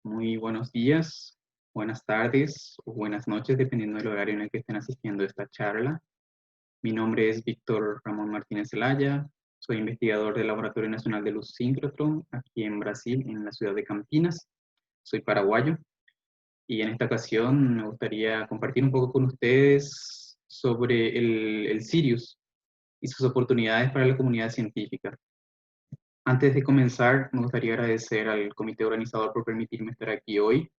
Muy buenos días, buenas tardes o buenas noches, dependiendo del horario en el que estén asistiendo a esta charla. Mi nombre es Víctor Ramón Martínez Zelaya, soy investigador del Laboratorio Nacional de Luz Síncrotron aquí en Brasil, en la ciudad de Campinas. Soy paraguayo y en esta ocasión me gustaría compartir un poco con ustedes sobre el Sirius y sus oportunidades para la comunidad científica. Antes de comenzar, me gustaría agradecer al comité organizador por permitirme estar aquí hoy,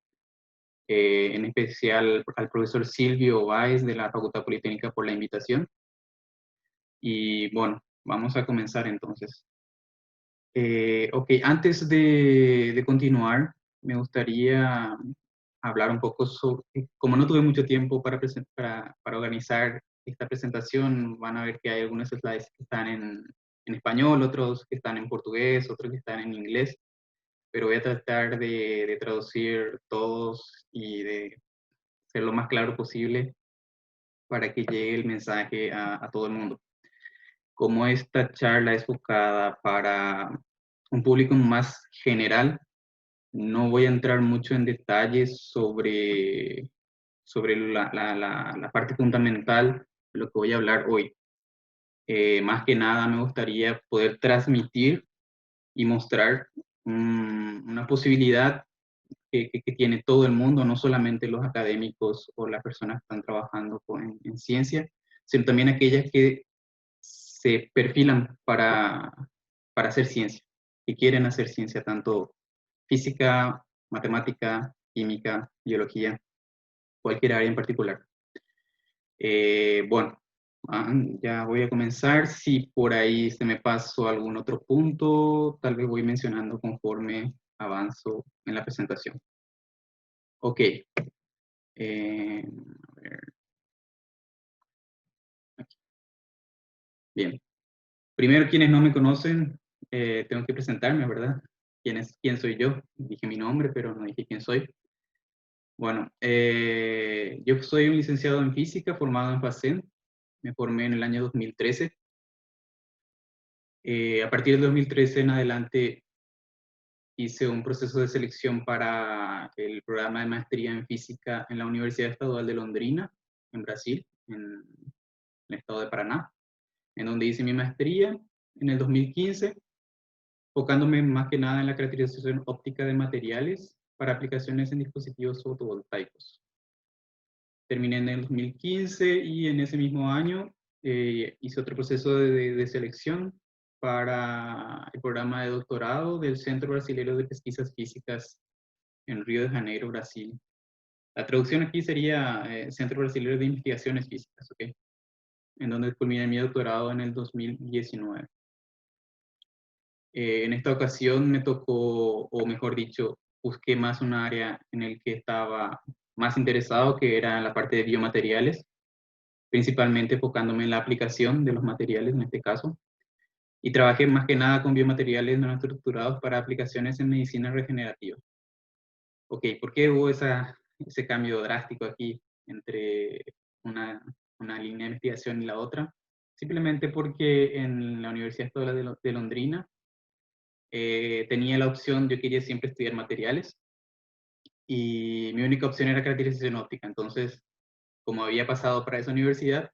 en especial al profesor Silvio Báez de la Facultad Politécnica por la invitación. Y bueno, vamos a comenzar entonces. Ok, antes de continuar, me gustaría hablar un poco sobre, como no tuve mucho tiempo para organizar esta presentación, van a ver que hay algunos slides que están en español, otros que están en portugués, otros que están en inglés, pero voy a tratar de traducir todos y de ser lo más claro posible para que llegue el mensaje a todo el mundo. Como esta charla es enfocada para un público más general, no voy a entrar mucho en detalles sobre la parte fundamental de lo que voy a hablar hoy. Más que nada me gustaría poder transmitir y mostrar una posibilidad que tiene todo el mundo, no solamente los académicos o las personas que están trabajando en ciencia, sino también aquellas que se perfilan para hacer ciencia, que quieren hacer ciencia, tanto física, matemática, química, biología, cualquier área en particular. Bueno, ya voy a comenzar. Si por ahí se me pasó algún otro punto, tal vez voy mencionando conforme avanzo en la presentación. Ok. A ver, aquí. Bien. Primero, quienes no me conocen, tengo que presentarme, ¿verdad? ¿Quién soy yo? Dije mi nombre, pero no dije quién soy. Bueno, yo soy un licenciado en física formado en FACEN. Me formé en el año 2013. A partir del 2013 en adelante hice un proceso de selección para el programa de maestría en física en la Universidad Estadual de Londrina, en Brasil, en el estado de Paraná, en donde hice mi maestría en el 2015, enfocándome más que nada en la caracterización óptica de materiales para aplicaciones en dispositivos fotovoltaicos. Terminé en el 2015 y en ese mismo año hice otro proceso de selección para el programa de doctorado del Centro Brasileño de Pesquisas Físicas en Río de Janeiro, Brasil. La traducción aquí sería Centro Brasileño de Investigaciones Físicas, ¿ok? En donde culminé mi doctorado en el 2019. En esta ocasión me tocó, o mejor dicho, busqué más un área en el que estaba más interesado, que era la parte de biomateriales, principalmente enfocándome en la aplicación de los materiales en este caso, y trabajé más que nada con biomateriales no estructurados para aplicaciones en medicina regenerativa. Ok, ¿por qué hubo ese cambio drástico aquí entre una línea de investigación y la otra? Simplemente porque en la Universidad Estatal de Londrina tenía la opción, yo quería siempre estudiar materiales, y mi única opción era caracterización óptica. Entonces, como había pasado para esa universidad,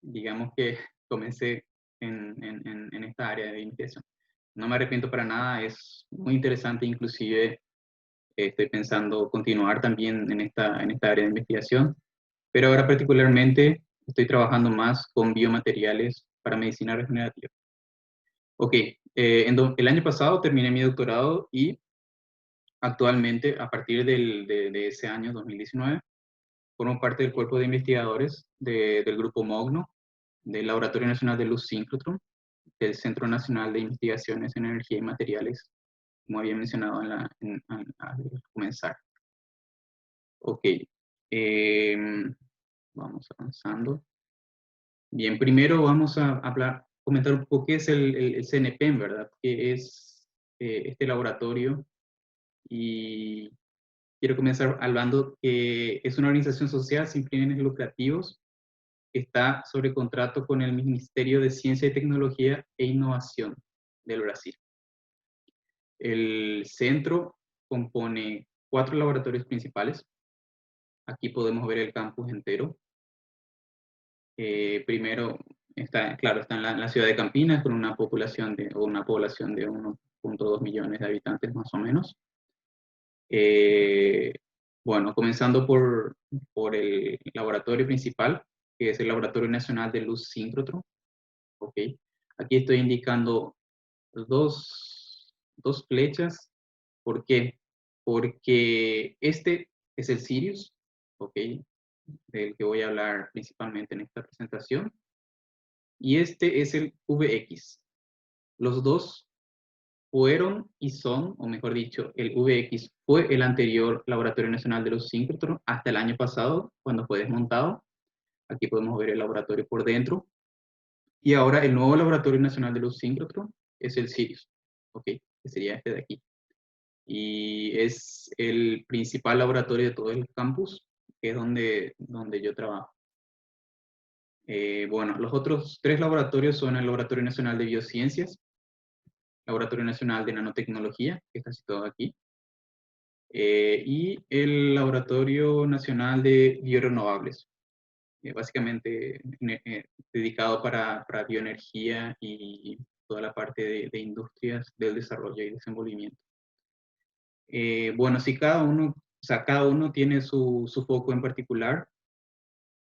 digamos que comencé en esta área de investigación. No me arrepiento para nada, es muy interesante, inclusive estoy pensando continuar también en esta área de investigación, pero ahora particularmente estoy trabajando más con biomateriales para medicina regenerativa. Ok, el año pasado terminé mi doctorado y actualmente, a partir de ese año 2019, formo parte del cuerpo de investigadores del grupo MOGNO, del Laboratorio Nacional de Luz Síncrotron, del Centro Nacional de Investigaciones en Energía y Materiales, como había mencionado al comenzar. Ok, vamos avanzando. Bien, primero vamos a comentar un poco qué es el CNPEM, ¿verdad? ¿Qué es este laboratorio? Y quiero comenzar hablando que es una organización social sin fines lucrativos que está sobre contrato con el Ministerio de Ciencia y Tecnología e Innovación del Brasil. El centro compone 4 laboratorios principales. Aquí podemos ver el campus entero. Primero, está en la ciudad de Campinas, con una población de 1.2 millones de habitantes más o menos. Bueno, comenzando por el laboratorio principal, que es el Laboratorio Nacional de Luz Síncrotron. Ok, aquí estoy indicando dos flechas. ¿Por qué? Porque este es el Sirius, ok, del que voy a hablar principalmente en esta presentación, y este es el VX. Los dos fueron y son, o mejor dicho, el VX fue el anterior Laboratorio Nacional de Luz Síncrotron hasta el año pasado, cuando fue desmontado. Aquí podemos ver el laboratorio por dentro. Y ahora el nuevo Laboratorio Nacional de Luz Síncrotron es el Sirius, ok, que sería este de aquí. Y es el principal laboratorio de todo el campus, que es donde yo trabajo. Bueno, los otros 3 laboratorios son el Laboratorio Nacional de Biociencias, Laboratorio Nacional de Nanotecnología, que está situado aquí, y el Laboratorio Nacional de Biorenovables, básicamente dedicado para bioenergía y toda la parte de industrias del desarrollo y desenvolvimiento. Bueno, si cada uno tiene su foco en particular,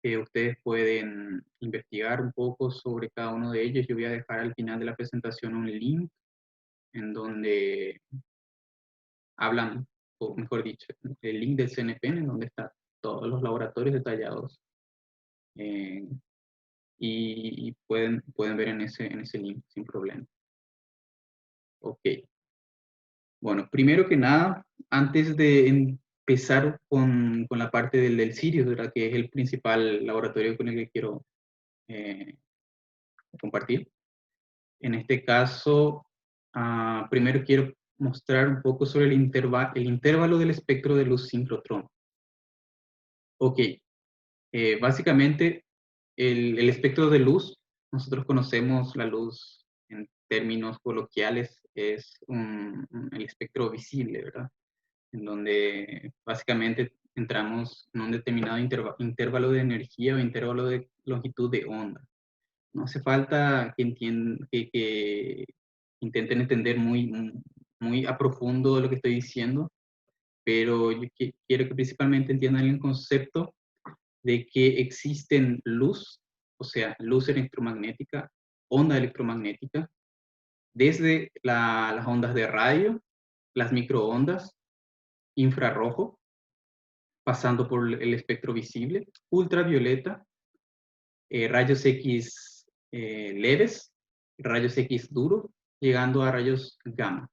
ustedes pueden investigar un poco sobre cada uno de ellos. Yo voy a dejar al final de la presentación un link en donde hablan, o mejor dicho, el link del CNPN, en donde están todos los laboratorios detallados. Y pueden ver en ese link sin problema. Ok. Bueno, primero que nada, antes de empezar con la parte del Sirius, ¿verdad? Que es el principal laboratorio con el que quiero compartir. En este caso, primero quiero mostrar un poco sobre el intervalo del espectro de luz síncrotron. Ok, básicamente el espectro de luz, nosotros conocemos la luz en términos coloquiales, es el espectro visible, ¿verdad? En donde básicamente entramos en un determinado intervalo de energía o intervalo de longitud de onda. No hace falta que intenten entender muy a profundo lo que estoy diciendo, pero yo quiero que principalmente entiendan el concepto de que existen luz, o sea, luz electromagnética, onda electromagnética, desde las ondas de radio, las microondas, infrarrojo, pasando por el espectro visible, ultravioleta, rayos X leves, rayos X duros, llegando a rayos gamma.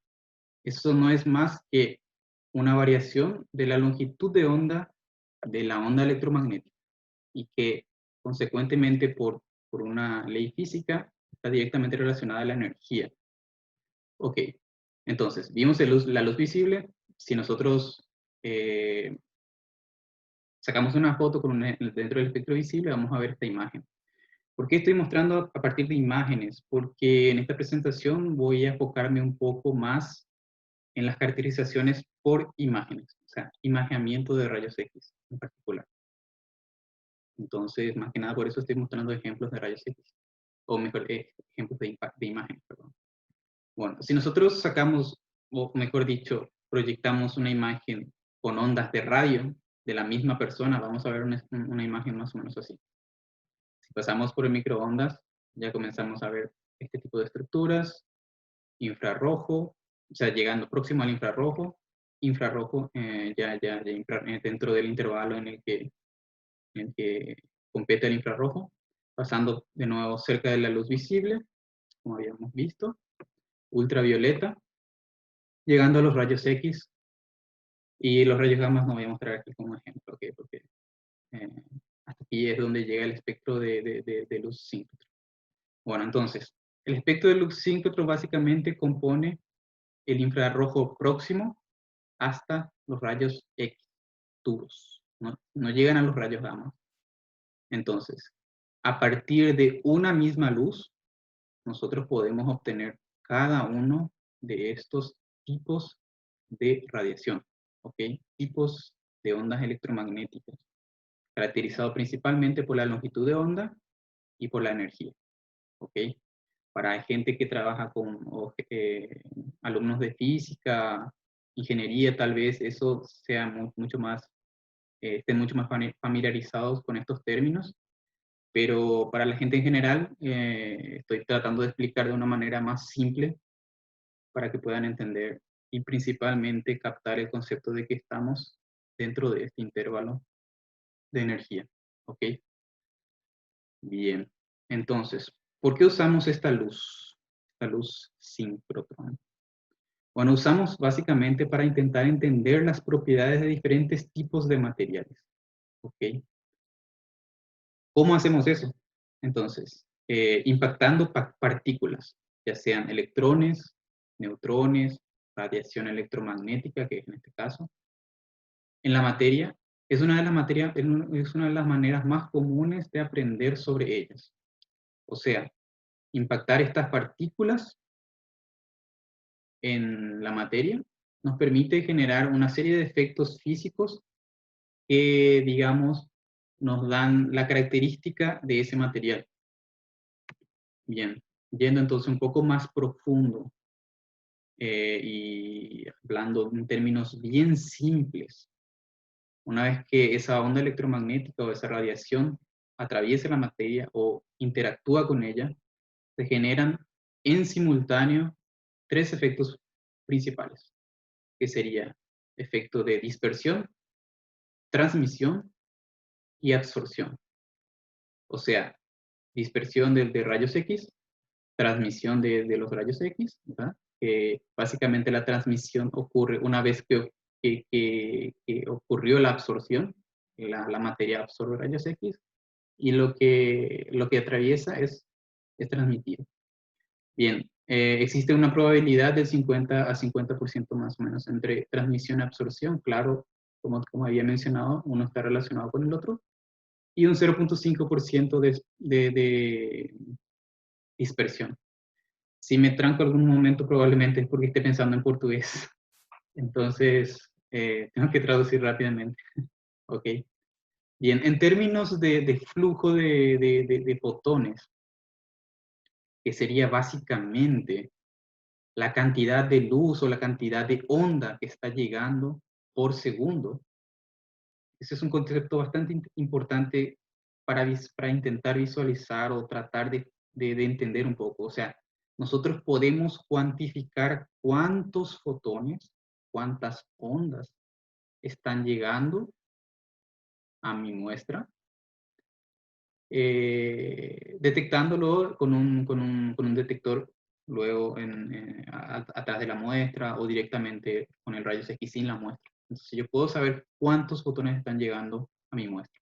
Eso no es más que una variación de la longitud de onda de la onda electromagnética y que consecuentemente por una ley física está directamente relacionada a la energía. Ok, entonces vimos la luz visible. Si nosotros sacamos una foto dentro del espectro visible, vamos a ver esta imagen. ¿Por qué estoy mostrando a partir de imágenes? Porque en esta presentación voy a enfocarme un poco más en las caracterizaciones por imágenes, o sea, imaginamiento de rayos X en particular. Entonces, más que nada por eso estoy mostrando ejemplos de rayos X, o mejor, ejemplos de imágenes, perdón. Bueno, si nosotros sacamos, o mejor dicho, proyectamos una imagen con ondas de radio de la misma persona, vamos a ver una imagen más o menos así. Si pasamos por el microondas, ya comenzamos a ver este tipo de estructuras, infrarrojo, o sea, llegando próximo al infrarrojo, dentro del intervalo en el que compete el infrarrojo, pasando de nuevo cerca de la luz visible, como habíamos visto, ultravioleta, llegando a los rayos X, y los rayos gamma no voy a mostrar aquí como ejemplo, ¿okay? Porque hasta aquí es donde llega el espectro de luz síncrotron. Bueno, entonces, el espectro de luz síncrotron básicamente compone el infrarrojo próximo hasta los rayos X duros, no llegan a los rayos gamma. Entonces, a partir de una misma luz, nosotros podemos obtener cada uno de estos tipos de radiación. ¿ok? Tipos de ondas electromagnéticas, caracterizado principalmente por la longitud de onda y por la energía, ¿ok? Para gente que trabaja con alumnos de física, ingeniería, tal vez eso sea mucho más, estén mucho más familiarizados con estos términos, pero para la gente en general estoy tratando de explicar de una manera más simple para que puedan entender y principalmente captar el concepto de que estamos dentro de este intervalo de energía, ¿ok? Bien, entonces, ¿por qué usamos esta luz síncrotron? Bueno, usamos básicamente para intentar entender las propiedades de diferentes tipos de materiales, ¿ok? ¿Cómo hacemos eso? Entonces, impactando partículas, ya sean electrones, neutrones, radiación electromagnética, que es en este caso, en la materia, es una es una de las maneras más comunes de aprender sobre ellas. O sea, impactar estas partículas en la materia nos permite generar una serie de efectos físicos que, digamos, nos dan la característica de ese material. Bien, yendo entonces un poco más profundo y hablando en términos bien simples, una vez que esa onda electromagnética o esa radiación atraviesa la materia o interactúa con ella, se generan en simultáneo tres efectos principales, que sería efecto de dispersión, transmisión y absorción. O sea, dispersión de rayos X, transmisión de los rayos X, ¿verdad? Básicamente la transmisión ocurre una vez que ocurrió la absorción, la materia absorbe rayos X, y lo que atraviesa es transmitido. Bien, existe una probabilidad del 50 a 50% más o menos entre transmisión y absorción. Claro, como había mencionado, uno está relacionado con el otro. Y un 0.5% de dispersión. Si me tranco algún momento, probablemente es porque esté pensando en portugués. Entonces, tengo que traducir rápidamente. Ok. Bien, en términos de flujo de fotones, que sería básicamente la cantidad de luz o la cantidad de onda que está llegando por segundo. Ese es un concepto bastante importante para intentar visualizar o tratar de entender un poco. O sea, nosotros podemos cuantificar cuántos fotones, cuántas ondas están llegando a mi muestra, detectándolo con un detector luego atrás de la muestra o directamente con el rayos X sin la muestra. Entonces yo puedo saber cuántos fotones están llegando a mi muestra.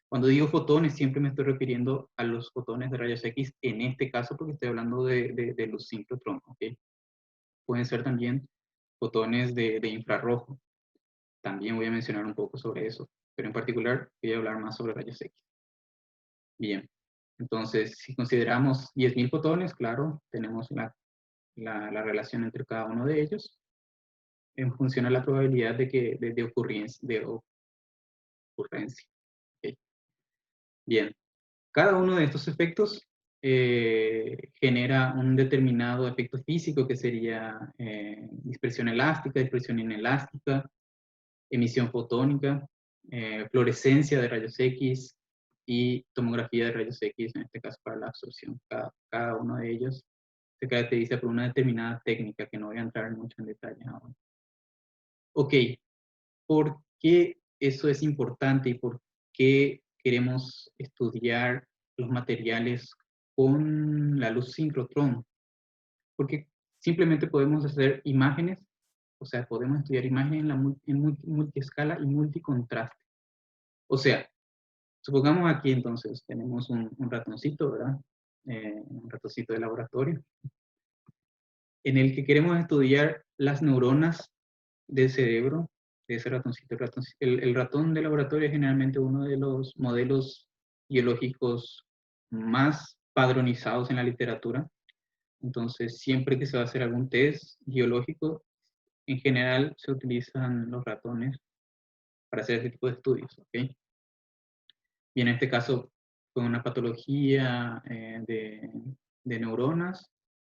Cuando digo fotones, siempre me estoy refiriendo a los fotones de rayos X, en este caso porque estoy hablando de luz síncrotrón, ¿ok? Pueden ser también fotones de infrarrojo. También voy a mencionar un poco sobre eso, pero en particular voy a hablar más sobre rayos X. Bien, entonces si consideramos 10.000 fotones, claro, tenemos la relación entre cada uno de ellos en función a la probabilidad de ocurrencia. ¿Ok? Bien, cada uno de estos efectos genera un determinado efecto físico que sería dispersión elástica, dispersión inelástica, emisión fotónica, fluorescencia de rayos X y tomografía de rayos X, en este caso para la absorción. Cada uno de ellos se caracteriza por una determinada técnica que no voy a entrar mucho en detalle ahora. Ok, ¿por qué eso es importante y por qué queremos estudiar los materiales con la luz síncrotrón? Porque simplemente podemos hacer imágenes, o sea, podemos estudiar imágenes en multiescala y multicontraste. O sea, supongamos aquí entonces tenemos un ratoncito, ¿verdad? Un ratoncito de laboratorio, en el que queremos estudiar las neuronas del cerebro de ese ratoncito. El ratón de laboratorio es generalmente uno de los modelos biológicos más padronizados en la literatura. Entonces, siempre que se va a hacer algún test biológico, en general se utilizan los ratones para hacer este tipo de estudios, ¿ok? Y en este caso fue una patología de neuronas.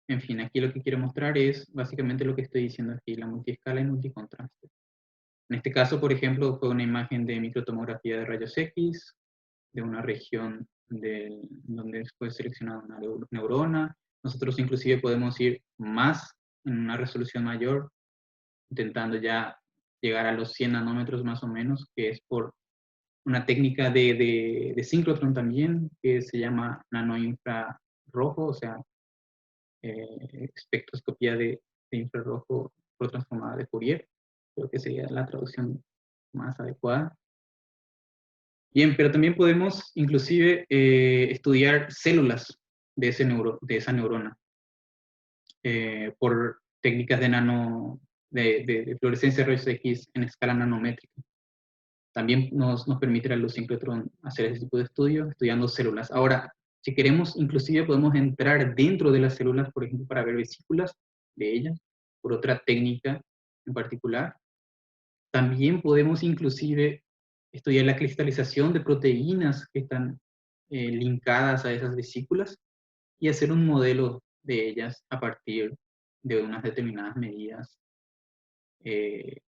En fin, aquí lo que quiero mostrar es básicamente lo que estoy diciendo aquí, la multiescala y multicontraste. En este caso, por ejemplo, fue una imagen de microtomografía de rayos X de una región donde fue seleccionada una neurona. Nosotros inclusive podemos ir más en una resolución mayor, intentando ya llegar a los 100 nanómetros más o menos, que es por una técnica de síncrotron también, que se llama nanoinfrarrojo, o sea, espectroscopía de infrarrojo por transformada de Fourier. Creo que sería la traducción más adecuada. Bien, pero también podemos inclusive estudiar células de esa neurona por técnicas de fluorescencia de rayos X en escala nanométrica. También nos permite la luz síncrotron hacer ese tipo de estudios, estudiando células. Ahora, si queremos, inclusive podemos entrar dentro de las células, por ejemplo, para ver vesículas de ellas, por otra técnica en particular. También podemos inclusive estudiar la cristalización de proteínas que están linkadas a esas vesículas y hacer un modelo de ellas a partir de unas determinadas medidas.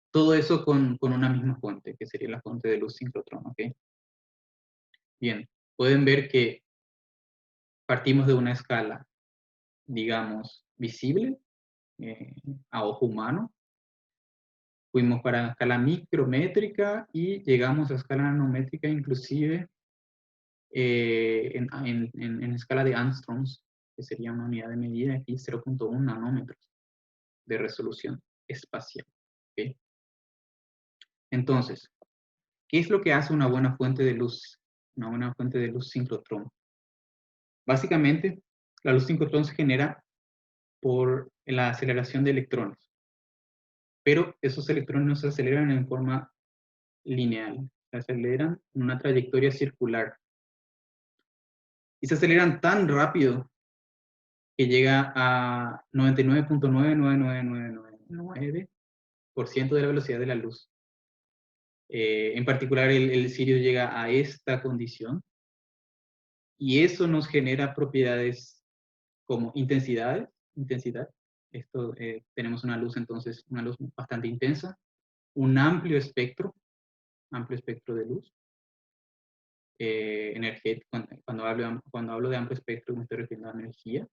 Todo eso con una misma fuente, que sería la fuente de luz síncrotron, ¿ok? Bien, pueden ver que partimos de una escala, digamos, visible, a ojo humano, fuimos para escala micrométrica y llegamos a escala nanométrica, inclusive en escala de angstroms, que sería una unidad de medida aquí, 0.1 nanómetros de resolución espacial. ¿Okay? Entonces, ¿qué es lo que hace una buena fuente de luz? Una buena fuente de luz síncrotrón. Básicamente, la luz síncrotrón se genera por la aceleración de electrones. Pero esos electrones no se aceleran en forma lineal, se aceleran en una trayectoria circular. Y se aceleran tan rápido que llega a 99.999999% de la velocidad de la luz. En particular, el cirio llega a esta condición y eso nos genera propiedades como intensidad. Esto, tenemos una luz entonces, una luz bastante intensa, un amplio espectro de luz. Energético, cuando hablo de amplio espectro me estoy refiriendo a energía,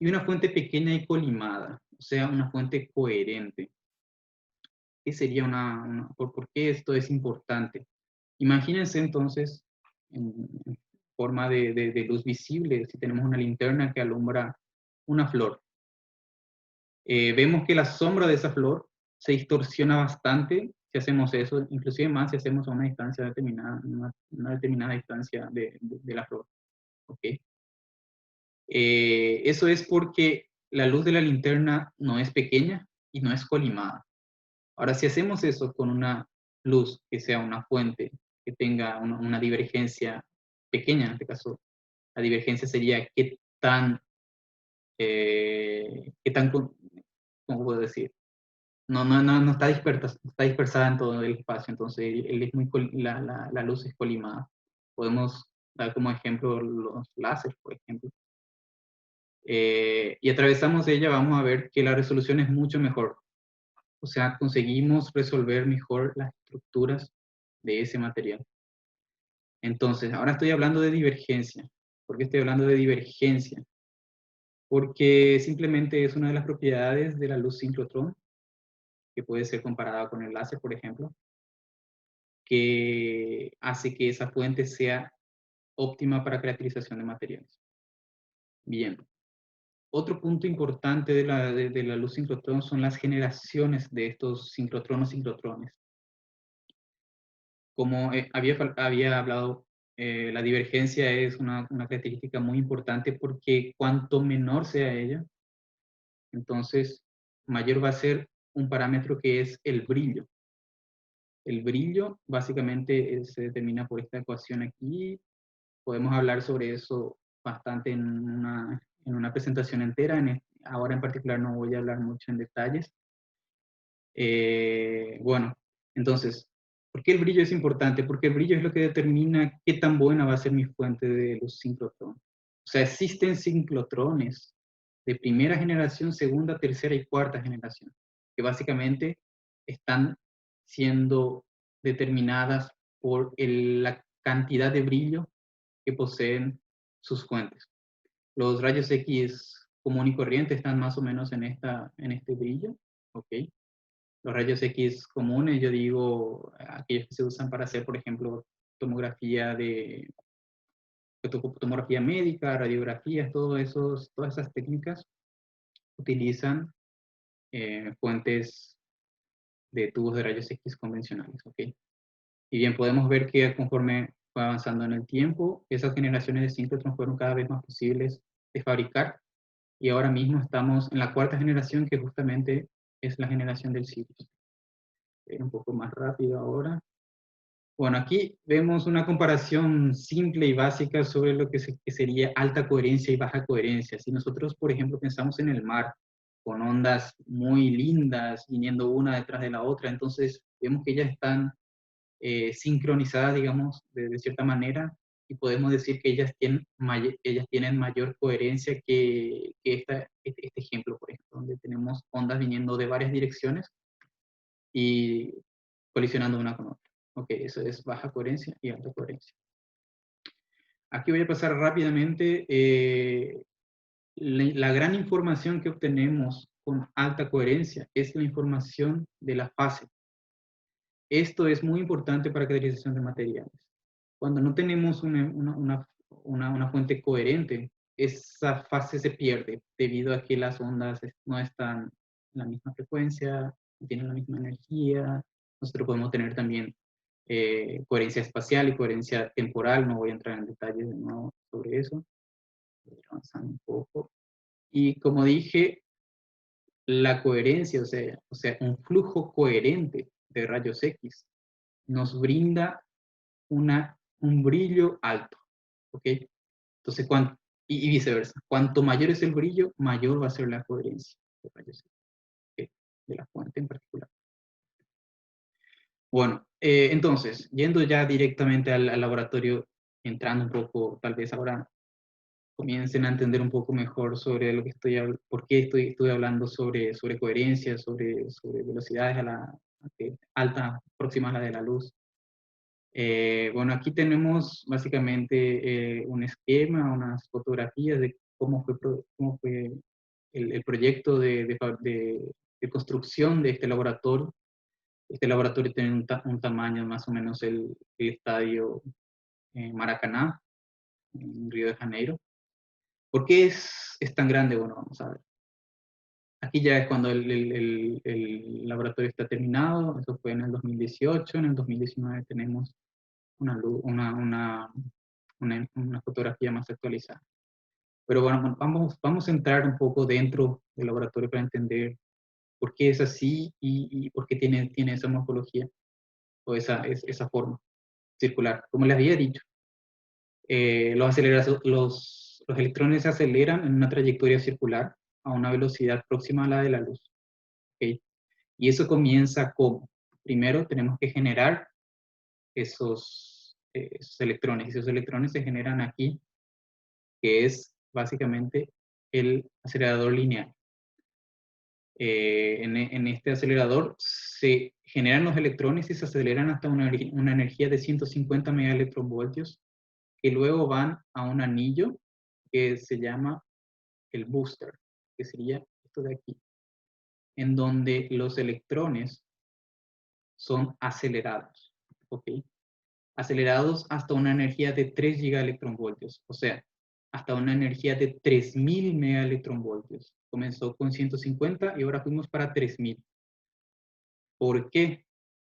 y una fuente pequeña y colimada, o sea, una fuente coherente. ¿Qué sería por qué esto es importante? Imagínense entonces, en forma de luz visible, si tenemos una linterna que alumbra una flor. Vemos que la sombra de esa flor se distorsiona bastante si hacemos eso, inclusive más si hacemos a una distancia determinada, una determinada distancia de la flor. ¿Okay? Eso es porque la luz de la linterna no es pequeña y no es colimada. Ahora, si hacemos eso con una luz que sea una fuente que tenga una divergencia pequeña, en este caso, la divergencia sería qué tan, ¿cómo puedo decir? No está dispersada en todo el espacio, entonces la luz es colimada. Podemos dar como ejemplo los láseres, por ejemplo. Y atravesamos ella, vamos a ver que la resolución es mucho mejor. O sea, conseguimos resolver mejor las estructuras de ese material. Entonces, ahora estoy hablando de divergencia. ¿Por qué estoy hablando de divergencia? Porque simplemente es una de las propiedades de la luz síncrotrón, que puede ser comparada con el láser, por ejemplo, que hace que esa fuente sea óptima para caracterización de materiales. Bien. Otro punto importante de la luz síncrotrón son las generaciones de estos síncrotrones. Como había hablado, la divergencia es una característica muy importante porque cuanto menor sea ella, entonces mayor va a ser un parámetro que es el brillo. El brillo básicamente se determina por esta ecuación aquí. Podemos hablar sobre eso bastante en una presentación entera. Ahora en particular no voy a hablar mucho en detalles. Bueno, entonces, ¿por qué el brillo es importante? Porque el brillo es lo que determina qué tan buena va a ser mi fuente de luz sincrotrón. O sea, existen sincrotrones de primera generación, segunda, tercera y cuarta generación, que básicamente están siendo determinadas por la cantidad de brillo que poseen sus fuentes. Los rayos X común y corriente están más o menos en este brillo, ¿ok? Los rayos X comunes, yo digo, aquellos que se usan para hacer, por ejemplo, tomografía tomografía médica, radiografías, todas esas técnicas utilizan fuentes de tubos de rayos X convencionales, ¿ok? Y bien, podemos ver que conforme fue avanzando en el tiempo, esas generaciones de síncrotrón fueron cada vez más posibles de fabricar, y ahora mismo estamos en la cuarta generación, que justamente es la generación del Sirius. Un poco más rápido ahora. Bueno, aquí vemos una comparación simple y básica sobre lo que sería alta coherencia y baja coherencia. Si nosotros, por ejemplo, pensamos en el mar, con ondas muy lindas, viniendo una detrás de la otra, entonces vemos que ellas están sincronizadas, digamos, de cierta manera, y podemos decir que ellas tienen mayor coherencia que este ejemplo, por ejemplo, donde tenemos ondas viniendo de varias direcciones y colisionando una con otra. Ok, eso es baja coherencia y alta coherencia. Aquí voy a pasar rápidamente. La gran información que obtenemos con alta coherencia es la información de la fase. Esto es muy importante para caracterización de materiales. Cuando no tenemos una fuente coherente, esa fase se pierde debido a que las ondas no están en la misma frecuencia, no tienen la misma energía. Nosotros podemos tener también coherencia espacial y coherencia temporal. No voy a entrar en detalles de nuevo sobre eso. Voy avanzando un poco. Y como dije, la coherencia, o sea, un flujo coherente de rayos X nos brinda un brillo alto, ¿ok? Entonces, y viceversa. Cuanto mayor es el brillo, mayor va a ser la coherencia de rayos X, ¿ok? De la fuente en particular. Bueno, entonces, yendo ya directamente al laboratorio, entrando un poco, tal vez ahora comiencen a entender un poco mejor sobre lo que por qué estoy hablando sobre coherencia, sobre velocidades altas, próximas a la de la luz. Bueno, aquí tenemos básicamente un esquema, unas fotografías de cómo fue el proyecto de construcción de este laboratorio. Este laboratorio tiene un tamaño más o menos el estadio Maracaná, en Río de Janeiro. ¿Por qué es tan grande? Bueno, vamos a ver. Aquí ya es cuando el laboratorio está terminado. Eso fue en el 2018. En el 2019 tenemos una fotografía más actualizada. Pero bueno, vamos a entrar un poco dentro del laboratorio para entender por qué es así y por qué tiene esa morfología o esa forma circular. Como les había dicho, los electrones se aceleran en una trayectoria circular a una velocidad próxima a la de la luz. ¿Okay? Y eso comienza como, primero tenemos que generar esos electrones. Y esos electrones se generan aquí, que es básicamente el acelerador lineal. En este acelerador se generan los electrones y se aceleran hasta una energía de 150 megaelectronvoltios, que luego van a un anillo que se llama el booster, que sería esto de aquí, en donde los electrones son acelerados, ¿ok? Acelerados hasta una energía de 3 gigaelectronvoltios, o sea, hasta una energía de 3000 megaelectronvoltios. Comenzó con 150 y ahora fuimos para 3000. ¿Por qué?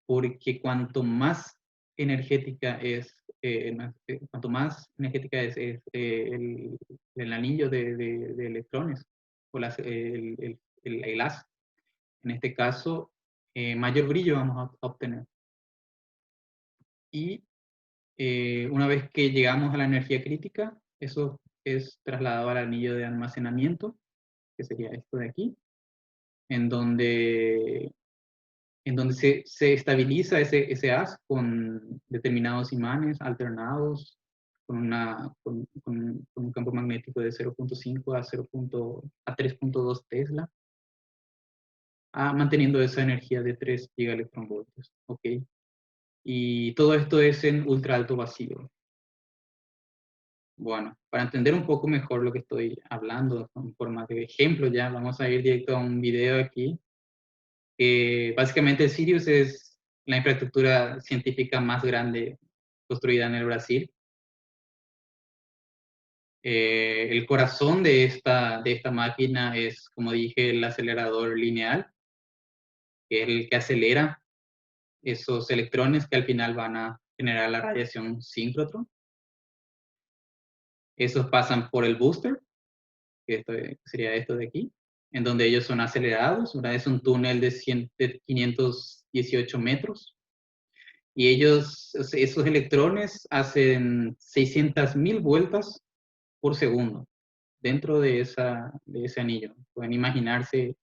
Porque cuanto más energética es el anillo de electrones, o el haz, en este caso, mayor brillo vamos a obtener. Y una vez que llegamos a la energía crítica, eso es trasladado al anillo de almacenamiento, que sería esto de aquí, en donde en donde se estabiliza ese haz con determinados imanes alternados, con un campo magnético de 0.5 a 3.2 Tesla, manteniendo esa energía de 3 gigaelectronvoltios, ¿ok? Y todo esto es en ultra alto vacío. Bueno, para entender un poco mejor lo que estoy hablando en forma de ejemplo, ya vamos a ir directo a un video aquí. Básicamente el Sirius es la infraestructura científica más grande construida en el Brasil. El corazón de esta máquina es, como dije, el acelerador lineal, que es el que acelera esos electrones que al final van a generar la radiación síncrotron. Esos pasan por el booster, que sería esto de aquí, en donde ellos son acelerados. Es un túnel de 518 metros. Y esos electrones hacen 600.000 vueltas por segundo dentro de ese anillo. Pueden imaginarse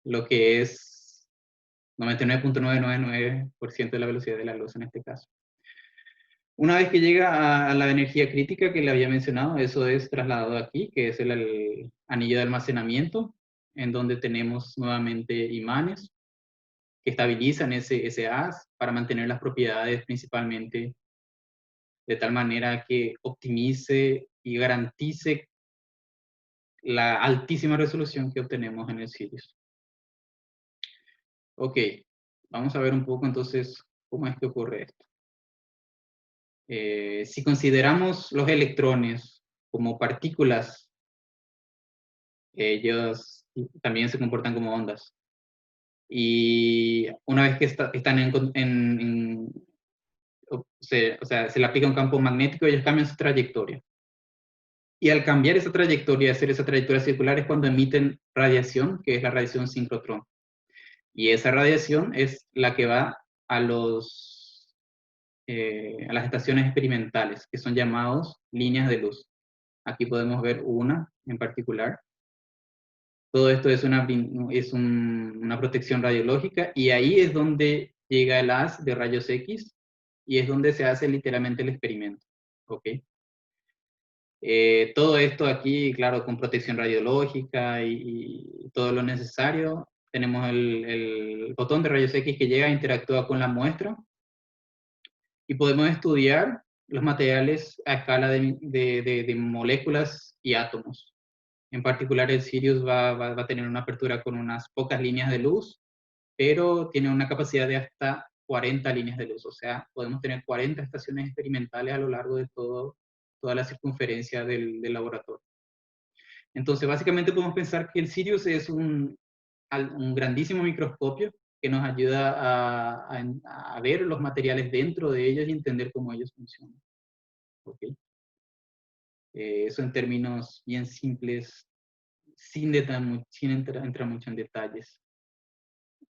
lo que es 99.999% de la velocidad de la luz en este caso. Una vez que llega a la energía crítica que le había mencionado, eso es trasladado aquí, que es el anillo de almacenamiento, en donde tenemos nuevamente imanes que estabilizan ese haz para mantener las propiedades principalmente de tal manera que optimice y garantice la altísima resolución que obtenemos en el Sirius. Ok, vamos a ver un poco entonces cómo es que ocurre esto. Si consideramos los electrones como partículas, ellos también se comportan como ondas. Y una vez que están se le aplica un campo magnético, ellos cambian su trayectoria. Y al cambiar esa trayectoria, hacer esa trayectoria circular, es cuando emiten radiación, que es la radiación síncrotrón. Y esa radiación es la que va a las estaciones experimentales, que son llamados líneas de luz. Aquí podemos ver una en particular. Todo esto es una protección radiológica, y ahí es donde llega el haz de rayos X, y es donde se hace literalmente el experimento. ¿Ok? Todo esto aquí, claro, con protección radiológica y todo lo necesario. Tenemos el botón de rayos X que llega, interactúa con la muestra, y podemos estudiar los materiales a escala de moléculas y átomos. En particular, el Sirius va a tener una apertura con unas pocas líneas de luz, pero tiene una capacidad de hasta 40 líneas de luz. O sea, podemos tener 40 estaciones experimentales a lo largo de toda la circunferencia del laboratorio. Entonces, básicamente podemos pensar que el Sirius es un grandísimo microscopio que nos ayuda a ver los materiales dentro de ellos y entender cómo ellos funcionan. ¿Okay? Eso en términos bien simples, sin entrar mucho en detalles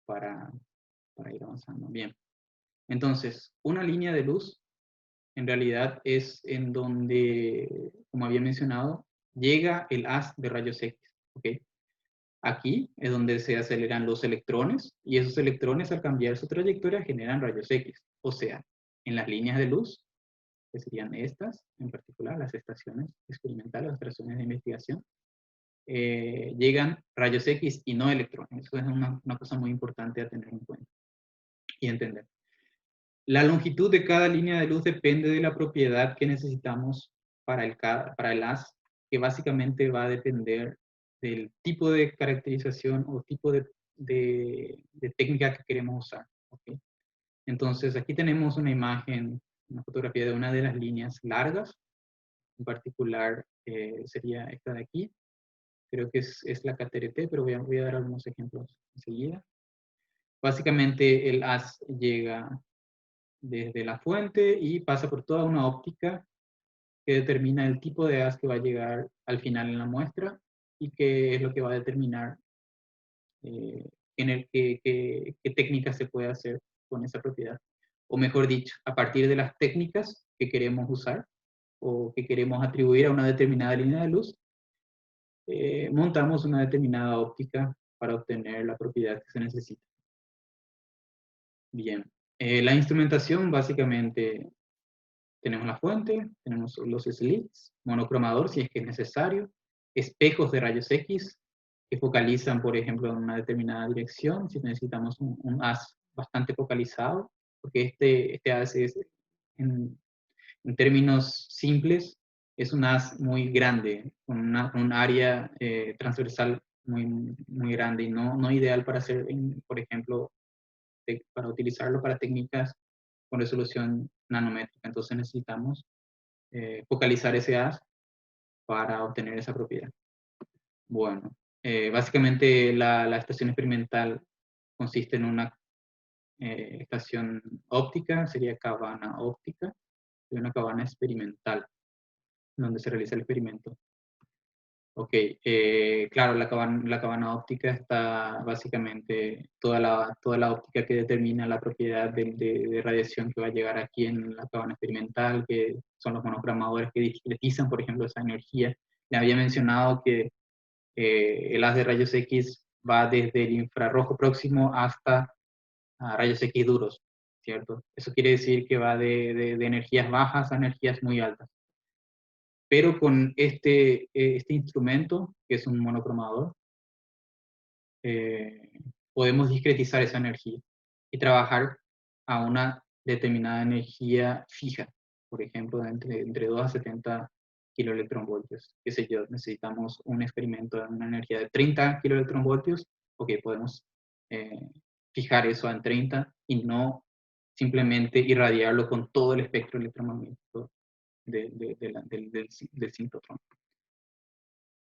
para ir avanzando. Bien. Entonces, una línea de luz en realidad es en donde, como había mencionado, llega el haz de rayos X. ¿Okay? Aquí es donde se aceleran los electrones, y esos electrones, al cambiar su trayectoria, generan rayos X. O sea, en las líneas de luz, que serían estas, en particular, las estaciones experimentales, las estaciones de investigación, llegan rayos X y no electrones. Eso es una cosa muy importante a tener en cuenta y entender. La longitud de cada línea de luz depende de la propiedad que necesitamos para el haz, que básicamente va a depender del tipo de caracterización o tipo de técnica que queremos usar. ¿Okay? Entonces, aquí tenemos una imagen, una fotografía de una de las líneas largas. En particular, sería esta de aquí. Creo que es la KTRT, pero voy a dar algunos ejemplos enseguida. Básicamente, el haz llega desde la fuente y pasa por toda una óptica que determina el tipo de haz que va a llegar al final en la muestra, y que es lo que va a determinar qué técnica se puede hacer con esa propiedad. O mejor dicho, a partir de las técnicas que queremos usar o que queremos atribuir a una determinada línea de luz, montamos una determinada óptica para obtener la propiedad que se necesita. Bien. La instrumentación, básicamente, tenemos la fuente, tenemos los slits, monocromador si es que es necesario, espejos de rayos X que focalizan, por ejemplo, en una determinada dirección, si necesitamos un haz bastante focalizado, porque este haz es, en, en términos simples, es un haz muy grande, con un área transversal muy grande y no ideal para hacer, por ejemplo, para utilizarlo para técnicas con resolución nanométrica. Entonces necesitamos focalizar ese haz para obtener esa propiedad. Bueno, básicamente la estación experimental consiste en una estación óptica, sería cabana óptica, y una cabana experimental, donde se realiza el experimento. Ok, claro, la cabana óptica está básicamente toda la óptica que determina la propiedad de radiación que va a llegar aquí en la cabana experimental, que son los monocromadores que discretizan, por ejemplo, esa energía. Le había mencionado que el haz de rayos X va desde el infrarrojo próximo hasta rayos X duros, ¿cierto? Eso quiere decir que va de energías bajas a energías muy altas. Pero con este instrumento, que es un monocromador, podemos discretizar esa energía y trabajar a una determinada energía fija, por ejemplo, entre 2 a 70 kiloelectronvoltios. Qué sé yo, necesitamos un experimento de una energía de 30 kiloelectronvoltios, ok, podemos fijar eso en 30 y no simplemente irradiarlo con todo el espectro electromagnético del sintotrón.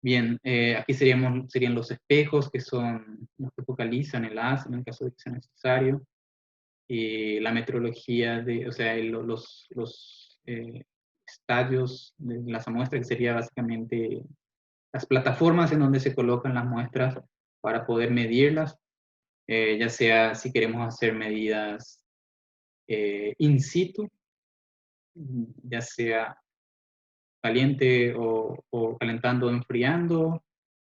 Bien, aquí serían los espejos, que son los que focalizan el haz en el caso de que sea necesario. La metrología, o sea, los estadios de las muestras, que sería básicamente las plataformas en donde se colocan las muestras para poder medirlas, ya sea si queremos hacer medidas in situ, ya sea caliente o calentando o enfriando,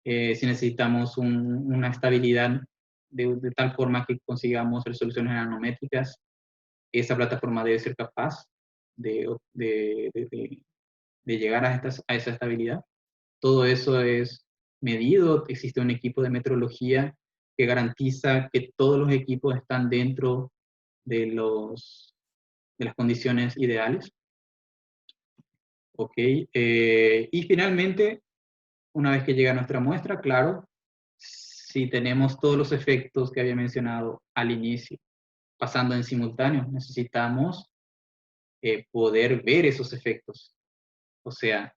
si necesitamos una estabilidad de tal forma que consigamos resoluciones nanométricas, esa plataforma debe ser capaz de, de, de, de llegar a esa estabilidad. Todo eso es medido, existe un equipo de metrología que garantiza que todos los equipos están dentro de, de las condiciones ideales. Ok, y finalmente, una vez que llega nuestra muestra, claro, si tenemos todos los efectos que había mencionado al inicio, pasando en simultáneo, necesitamos poder ver esos efectos. O sea,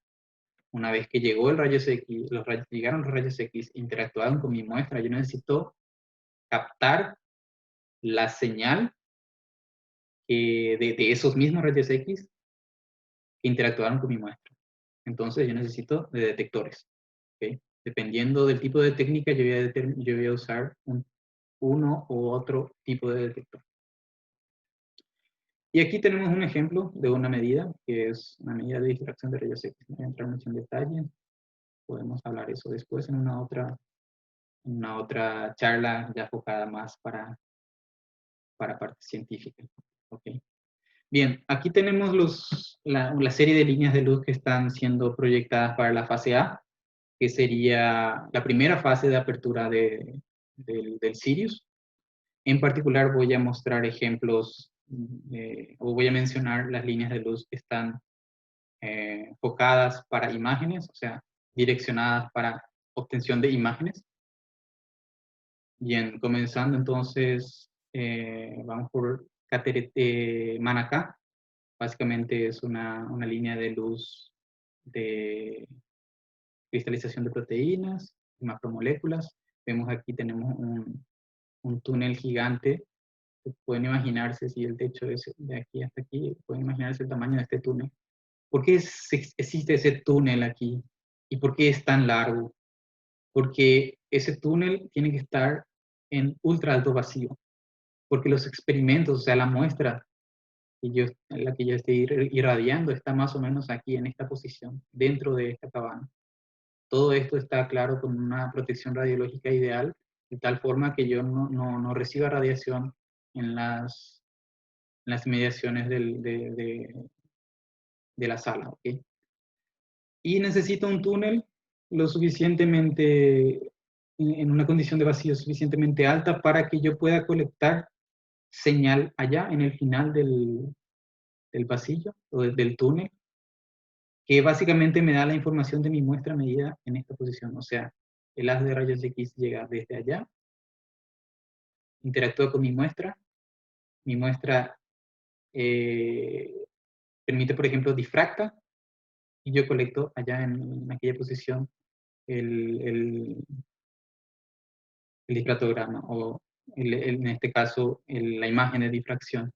una vez que llegó el rayos X, llegaron los rayos X, interactuaron con mi muestra, yo necesito captar la señal de esos mismos rayos X que interactuaron con mi muestra. Entonces yo necesito de detectores. ¿Okay? Dependiendo del tipo de técnica, yo voy a usar uno u otro tipo de detector. Y aquí tenemos un ejemplo de una medida, que es una medida de difracción de rayos X. No voy a entrar mucho en detalle, podemos hablar eso después en una otra charla ya enfocada más para parte científica. Okay. Bien, aquí tenemos la serie de líneas de luz que están siendo proyectadas para la fase A, que sería la primera fase de apertura del Sirius. En particular voy a mostrar ejemplos, o voy a mencionar las líneas de luz que están enfocadas para imágenes, o sea, direccionadas para obtención de imágenes. Bien, comenzando entonces, vamos por Manacá. Básicamente es una línea de luz de cristalización de proteínas, macromoléculas. Vemos aquí tenemos un túnel gigante. Pueden imaginarse si el techo es de aquí hasta aquí, pueden imaginarse el tamaño de este túnel. ¿Por qué existe ese túnel aquí? ¿Y por qué es tan largo? Porque ese túnel tiene que estar en ultra alto vacío. Porque los experimentos, o sea, la muestra en la que yo estoy irradiando está más o menos aquí en esta posición, dentro de esta cabana. Todo esto está claro con una protección radiológica ideal, de tal forma que yo no reciba radiación en las las inmediaciones de la sala, ¿ok? Y necesito un túnel lo suficientemente, en una condición de vacío suficientemente alta para que yo pueda colectar señal allá en el final del pasillo o del túnel, que básicamente me da la información de mi muestra medida en esta posición. O sea, el haz de rayos X llega desde allá, interactúa con mi muestra permite, por ejemplo, difracta, y yo colecto allá en aquella posición el difractograma, o en este caso la imagen de difracción.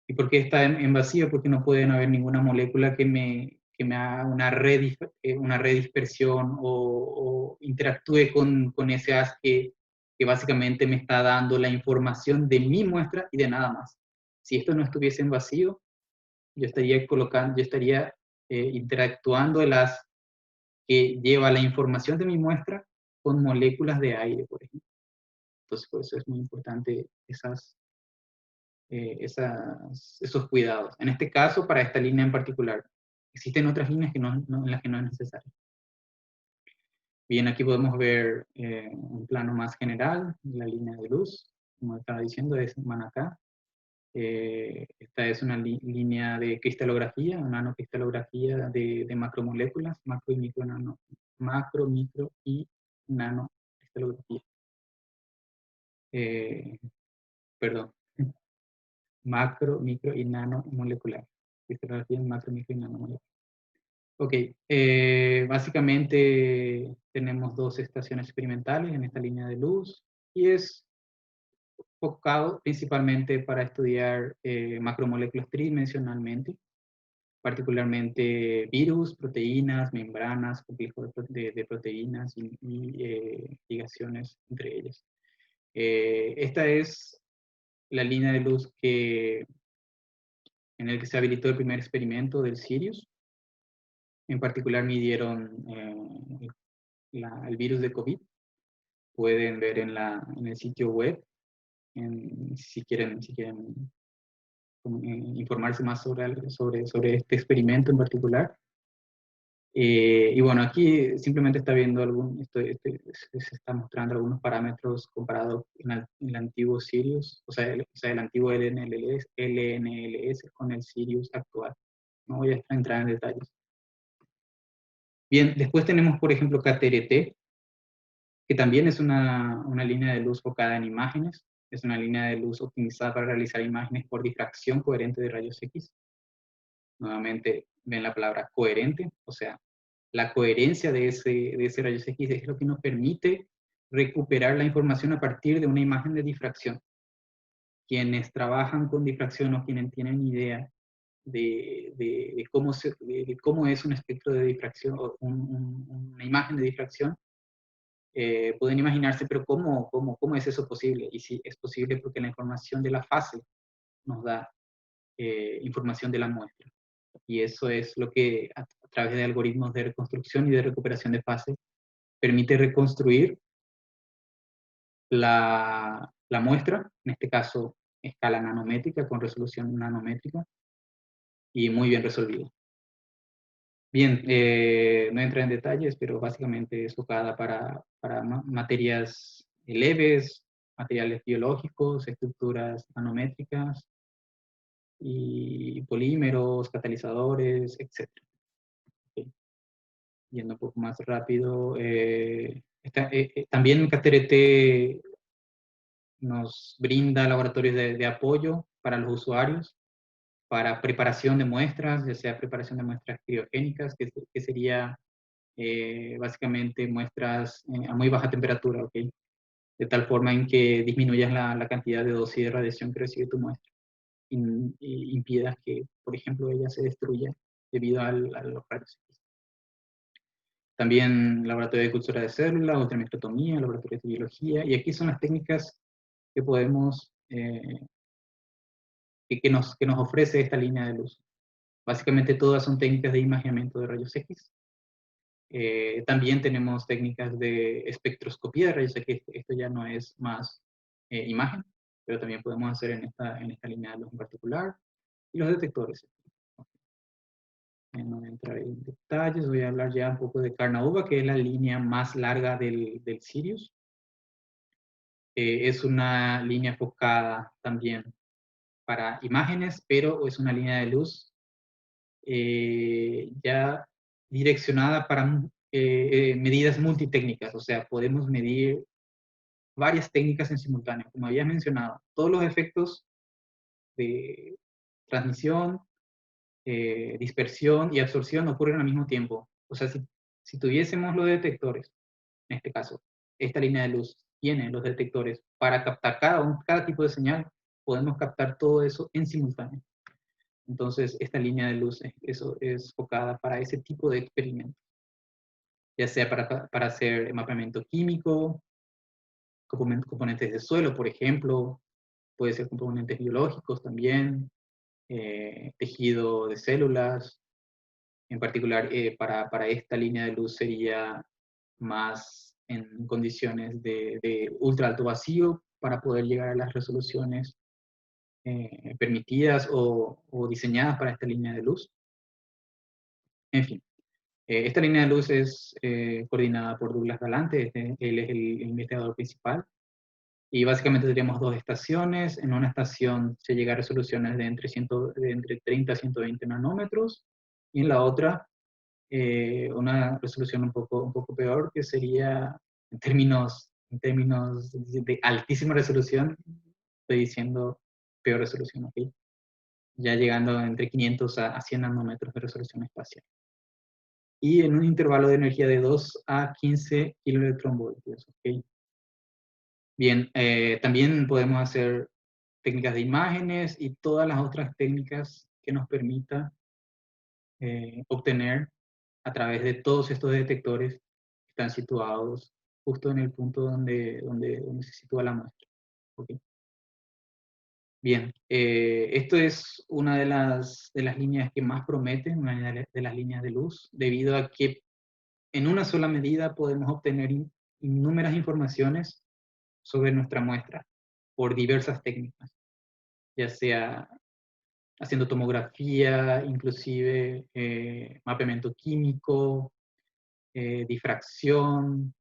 ¿Y por qué está en vacío? Porque no pueden haber ninguna molécula que me haga una redispersión o interactúe con ese haz que básicamente me está dando la información de mi muestra y de nada más. Si esto no estuviese en vacío, yo estaría interactuando el haz que lleva la información de mi muestra con moléculas de aire, por ejemplo. Entonces, por eso es muy importante esos cuidados. En este caso, para esta línea en particular. Existen otras líneas en las que no es necesario. Bien, aquí podemos ver un plano más general, la línea de luz, como estaba diciendo, es Manacá. Esta es una línea de cristalografía, nanocristalografía de macromoléculas, macro y micro, macro, micro y nanocristalografía. Perdón, macro, micro y nanomolecular. Cristalografía en macro, micro y nanomolecular. Ok, básicamente tenemos dos estaciones experimentales en esta línea de luz y es enfocado principalmente para estudiar macromoléculas tridimensionalmente, particularmente virus, proteínas, membranas, complejos de proteínas y ligaciones entre ellas. Esta es la línea de luz en el que se habilitó el primer experimento del Sirius. En particular midieron el virus de COVID. Pueden ver en el sitio web, si quieren informarse más sobre este experimento en particular. Y bueno, aquí simplemente está viendo se está mostrando algunos parámetros comparados en el antiguo Sirius, o sea, el antiguo LNLS con el Sirius actual. No voy a entrar en detalles. Bien, después tenemos, por ejemplo, KTRT, que también es una línea de luz focada en imágenes. Es una línea de luz optimizada para realizar imágenes por difracción coherente de rayos X. Nuevamente ven la palabra coherente, o sea, la coherencia de ese rayos X es lo que nos permite recuperar la información a partir de una imagen de difracción. Quienes trabajan con difracción o quienes tienen idea de cómo es un espectro de difracción o una imagen de difracción, pueden imaginarse, pero ¿cómo es eso posible? Y si es posible porque la información de la fase nos da información de la muestra. Y eso es lo que a través de algoritmos de reconstrucción y de recuperación de fase permite reconstruir la muestra, en este caso escala nanométrica con resolución nanométrica y muy bien resolvida. Bien, no entra en detalles, pero básicamente es tocada para materias leves, materiales biológicos, estructuras nanométricas y polímeros, catalizadores, etc. Okay. Yendo un poco más rápido, también KTRT nos brinda laboratorios de apoyo para los usuarios, para preparación de muestras, ya sea preparación de muestras criogénicas, que sería básicamente muestras a muy baja temperatura, ¿ok? De tal forma en que disminuyas la cantidad de dosis de radiación que recibe tu muestra y impidas que, por ejemplo, ella se destruya debido a los rayos X. También laboratorio de cultura de células, ultramicrotomía, laboratorio de biología, y aquí son las técnicas que podemos, que nos ofrece esta línea de luz. Básicamente todas son técnicas de imaginamiento de rayos X. También tenemos técnicas de espectroscopía de rayos X. Esto ya no es más imagen, pero también podemos hacer en esta línea de luz en particular. Y los detectores. No voy a entrar en detalles, voy a hablar ya un poco de Carnaúba, que es la línea más larga del Sirius. Es una línea enfocada también para imágenes, pero es una línea de luz ya direccionada para medidas multitécnicas, o sea, podemos medir varias técnicas en simultáneo, como había mencionado. Todos los efectos de transmisión, dispersión y absorción ocurren al mismo tiempo. O sea, si tuviésemos los detectores, en este caso, esta línea de luz tiene los detectores para captar cada tipo de señal, podemos captar todo eso en simultáneo. Entonces, esta línea de luz eso es enfocada para ese tipo de experimentos, ya sea para hacer mapeamiento químico, componentes de suelo, por ejemplo, puede ser componentes biológicos también, tejido de células. En particular, para esta línea de luz sería más en condiciones de ultra alto vacío para poder llegar a las resoluciones permitidas o diseñadas para esta línea de luz. En fin, esta línea de luz es coordinada por Douglas Galante, él es el investigador principal. Y básicamente tendríamos dos estaciones. En una estación se llega a resoluciones de entre 30 a 120 nanómetros. Y en la otra, una resolución un poco peor, que sería en términos de altísima resolución, estoy diciendo peor resolución, ¿ok? Ya llegando entre 500 a 100 nanómetros de resolución espacial. Y en un intervalo de energía de 2 a 15 kiloelectronvoltios, ¿ok? Bien, también podemos hacer técnicas de imágenes y todas las otras técnicas que nos permitan obtener a través de todos estos detectores que están situados justo en el punto donde se sitúa la muestra. ¿Okay? Bien, esto es una de las líneas que más prometen, una de las líneas de luz, debido a que en una sola medida podemos obtener innumerables informaciones sobre nuestra muestra por diversas técnicas, ya sea haciendo tomografía, inclusive mapeamiento químico, difracción,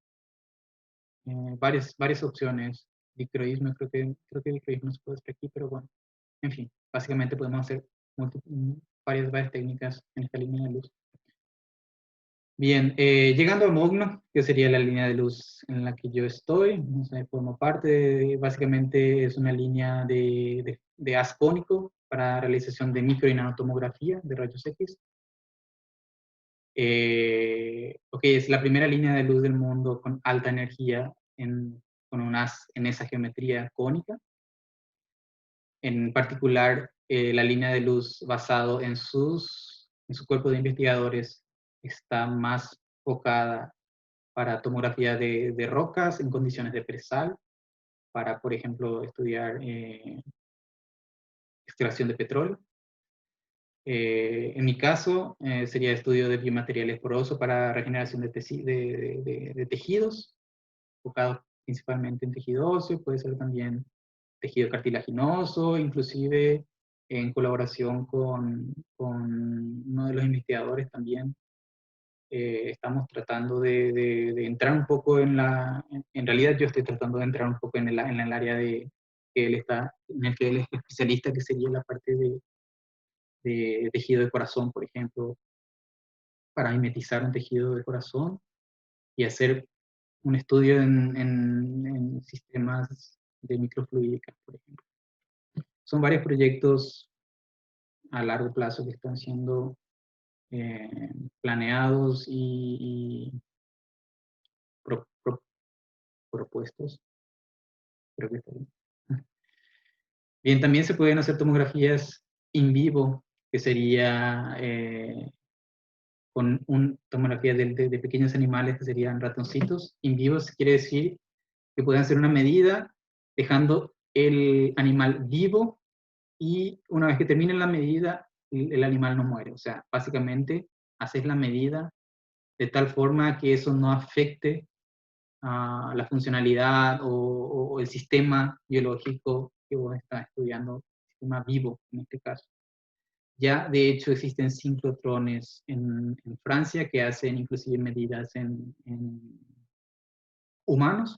varias opciones. Dicroísmo, creo que dicroísmo se puede hacer aquí, pero bueno, en fin, básicamente podemos hacer varias técnicas en esta línea de luz. Bien, llegando a Mogno, que sería la línea de luz en la que yo estoy, no sé, formo parte, básicamente es una línea de haz cónico para realización de micro y nanotomografía de rayos X. Ok, es la primera línea de luz del mundo con alta energía con un haz en esa geometría cónica. En particular, la línea de luz basado en su cuerpo de investigadores está más enfocada para tomografía de rocas en condiciones de presal, para, por ejemplo, estudiar extracción de petróleo. En mi caso, sería estudio de biomateriales porosos para regeneración de tejidos, enfocados principalmente en tejido óseo, puede ser también tejido cartilaginoso, inclusive en colaboración con uno de los investigadores también. Estamos tratando de entrar un poco en realidad yo estoy tratando de entrar un poco en el área en el que él es especialista, que sería la parte de tejido de corazón, por ejemplo, para mimetizar un tejido de corazón y hacer un estudio en sistemas de microfluídica, por ejemplo. Son varios proyectos a largo plazo que están siendo planeados y propuestos. Creo que está bien. Bien, también se pueden hacer tomografías in vivo, que sería con tomografía de pequeños animales, que serían ratoncitos. In vivo quiere decir que pueden hacer una medida dejando el animal vivo y una vez que terminen la medida, el animal no muere. O sea, básicamente haces la medida de tal forma que eso no afecte a la funcionalidad o el sistema biológico que vos estás estudiando sistema vivo, en este caso. Ya, de hecho, existen sincrotrones en Francia que hacen inclusive medidas en humanos,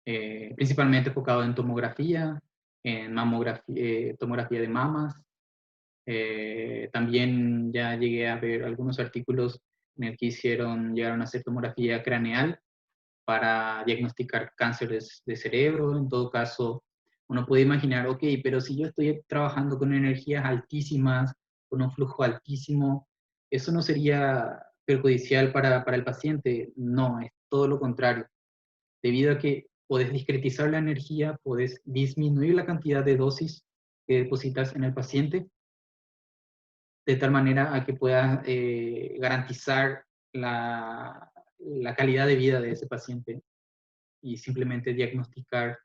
principalmente enfocado en tomografía, en mamografía, tomografía de mamas. También ya llegué a ver algunos artículos en el que llegaron a hacer tomografía craneal para diagnosticar cánceres de cerebro. En todo caso, uno puede imaginar, ok, pero si yo estoy trabajando con energías altísimas, con un flujo altísimo, ¿eso no sería perjudicial para el paciente? No, es todo lo contrario. Debido a que podés discretizar la energía, podés disminuir la cantidad de dosis que depositas en el paciente, de tal manera a que puedas garantizar la calidad de vida de ese paciente y simplemente diagnosticar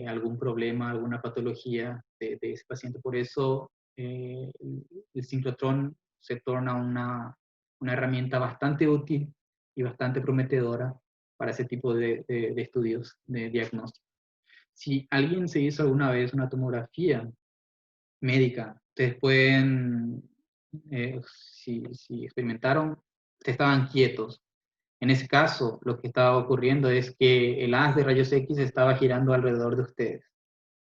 algún problema, alguna patología de ese paciente. Por eso el sincrotrón se torna una herramienta bastante útil y bastante prometedora para ese tipo de estudios de diagnóstico. Si alguien se hizo alguna vez una tomografía médica, ustedes pueden, si experimentaron, estaban quietos. En ese caso, lo que estaba ocurriendo es que el haz de rayos X estaba girando alrededor de ustedes.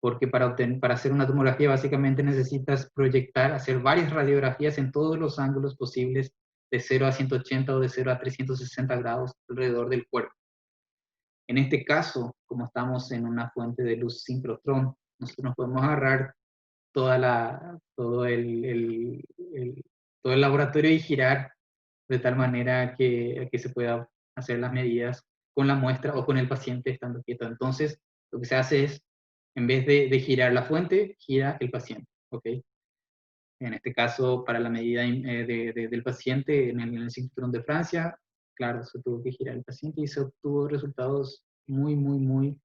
Porque para hacer una tomografía básicamente necesitas proyectar, hacer varias radiografías en todos los ángulos posibles de 0 a 180 o de 0 a 360 grados alrededor del cuerpo. En este caso, como estamos en una fuente de luz sincrotrón, nosotros nos podemos agarrar todo el laboratorio y girar de tal manera que se pueda hacer las medidas con la muestra o con el paciente estando quieto. Entonces, lo que se hace es, en vez de girar la fuente, gira el paciente, ¿ok? En este caso, para la medida del paciente en el cinturón de Francia, claro, se tuvo que girar el paciente y se obtuvo resultados muy, muy, muy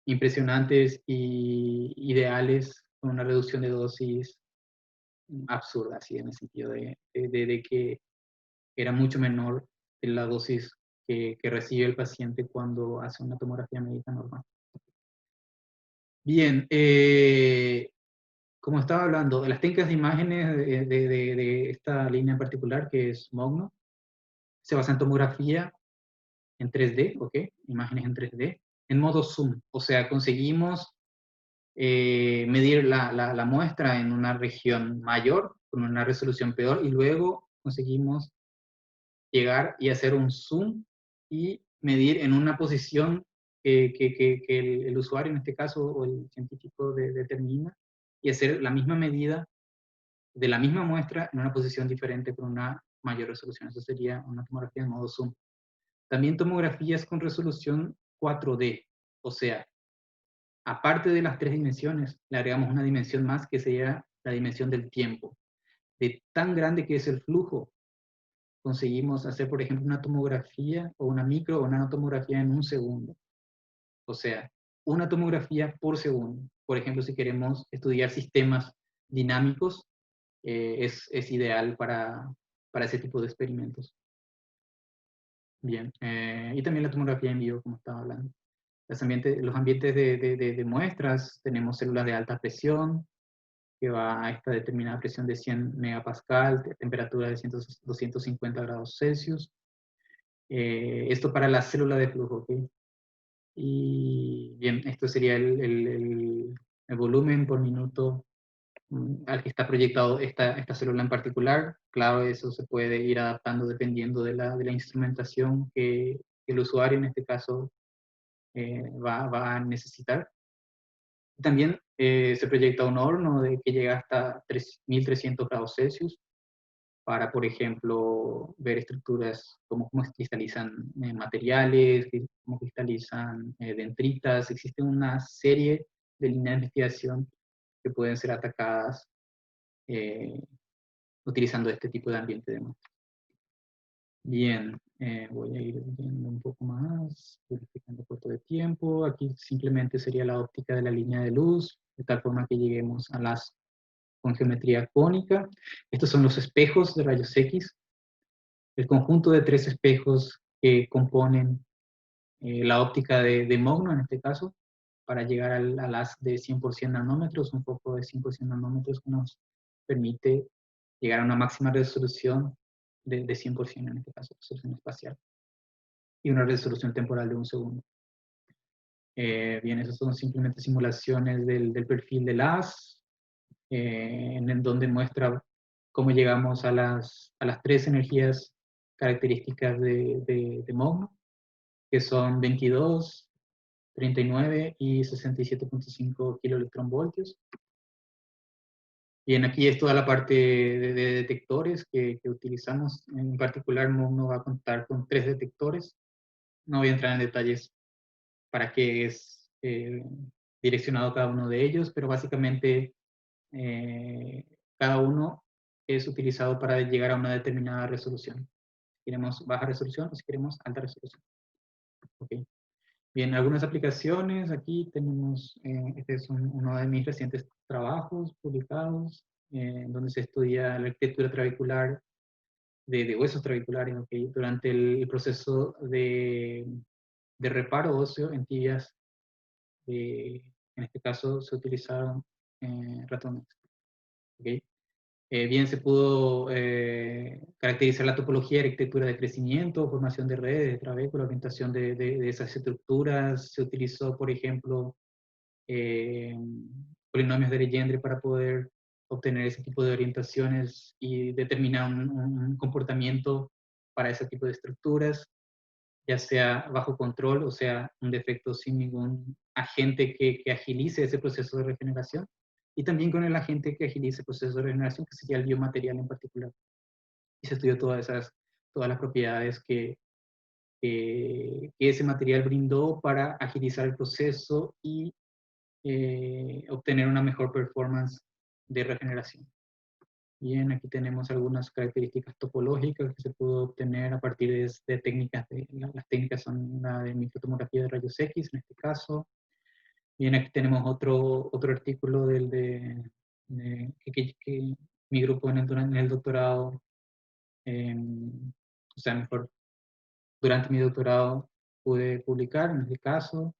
impresionantes y ideales con una reducción de dosis absurda, así en el sentido de que era mucho menor la dosis que recibe el paciente cuando hace una tomografía médica normal. Bien, como estaba hablando, las técnicas de imágenes de esta línea en particular, que es MOGNO, se basa en tomografía en 3D, ¿ok? Imágenes en 3D, en modo zoom. O sea, conseguimos medir la muestra en una región mayor, con una resolución peor, y luego conseguimos llegar y hacer un zoom y medir en una posición que el usuario, en este caso, o el científico determina, y hacer la misma medida de la misma muestra en una posición diferente con una mayor resolución. Eso sería una tomografía en modo zoom. También tomografías con resolución 4D, o sea, aparte de las 3 dimensiones, le agregamos una dimensión más que sería la dimensión del tiempo. De tan grande que es el flujo, conseguimos hacer, por ejemplo, una tomografía o una micro o nanotomografía en un segundo. O sea, una tomografía por segundo. Por ejemplo, si queremos estudiar sistemas dinámicos, es ideal para ese tipo de experimentos. Bien, y también la tomografía en vivo, como estaba hablando. Los ambientes de muestras, tenemos células de alta presión, que va a esta determinada presión de 100 megapascal, temperatura de 250 grados Celsius. Esto para la célula de flujo, ¿ok? Y bien, esto sería el volumen por minuto al que está proyectado esta célula en particular. Claro, eso se puede ir adaptando dependiendo de la instrumentación que el usuario, en este caso, va a necesitar. También se proyecta un horno que llega hasta 1300 grados Celsius para, por ejemplo, ver estructuras como cómo cristalizan materiales, cómo cristalizan dendritas. Existe una serie de líneas de investigación que pueden ser atacadas utilizando este tipo de ambiente de muestra. Bien, voy a ir viendo un poco más, verificando corto de tiempo. Aquí simplemente sería la óptica de la línea de luz, de tal forma que lleguemos a las con geometría cónica. Estos son los espejos de rayos X, el conjunto de 3 espejos que componen la óptica de MOGNO en este caso. para llegar al haz de 100% nanómetros, un foco de 100% nanómetros que nos permite llegar a una máxima resolución de 100%, en este caso, resolución espacial, y una resolución temporal de 1 segundo. Bien, esas son simplemente simulaciones del perfil del haz, en donde muestra cómo llegamos a las 3 energías características de MOGMA, que son 22, 39 y 67.5 kiloelectronvoltios. Bien, aquí es toda la parte de detectores que utilizamos. En particular, MOGMA va a contar con 3 detectores. No voy a entrar en detalles para qué es direccionado cada uno de ellos, pero básicamente cada uno es utilizado para llegar a una determinada resolución. Si queremos baja resolución o si queremos alta resolución. Okay. Bien, algunas aplicaciones. Aquí tenemos, este es uno de mis recientes trabajos publicados, donde se estudia la arquitectura trabecular de huesos trabeculares, okay, durante el proceso de reparo óseo en tibias. En este caso se utilizaron ratones. Okay. Bien, se pudo caracterizar la topología de arquitectura de crecimiento, formación de redes, de trabéculo, orientación de esas estructuras. Se utilizó, por ejemplo, polinomios de Legendre para poder obtener ese tipo de orientaciones y determinar un comportamiento para ese tipo de estructuras, ya sea bajo control, o sea, un defecto sin ningún agente que agilice ese proceso de regeneración, y también con el agente que agilice el proceso de regeneración, que sería el biomaterial en particular. Y se estudió todas las propiedades que ese material brindó para agilizar el proceso y obtener una mejor performance de regeneración. Bien, aquí tenemos algunas características topológicas que se pudo obtener a partir de técnicas. Las técnicas son la de microtomografía de rayos X, en este caso. Bien, aquí tenemos otro artículo que mi grupo en el doctorado, o sea, mejor, durante mi doctorado pude publicar, en este caso,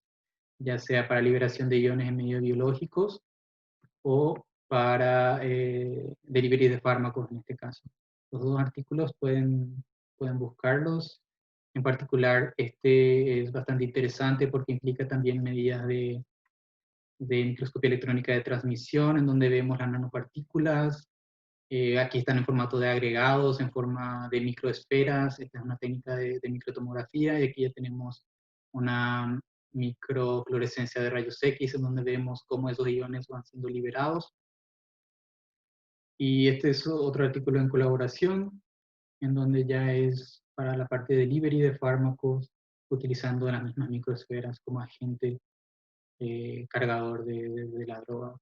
ya sea para liberación de iones en medios biológicos o para delivery de fármacos en este caso. Los dos artículos pueden buscarlos. En particular, este es bastante interesante porque implica también medidas de microscopía electrónica de transmisión, en donde vemos las nanopartículas. Aquí están en formato de agregados, en forma de microesferas. Esta es una técnica de microtomografía, y aquí ya tenemos una microfluorescencia de rayos X, en donde vemos cómo esos iones van siendo liberados. Y este es otro artículo en colaboración, en donde ya es para la parte de delivery de fármacos, utilizando las mismas microesferas como agente cargador de la droga.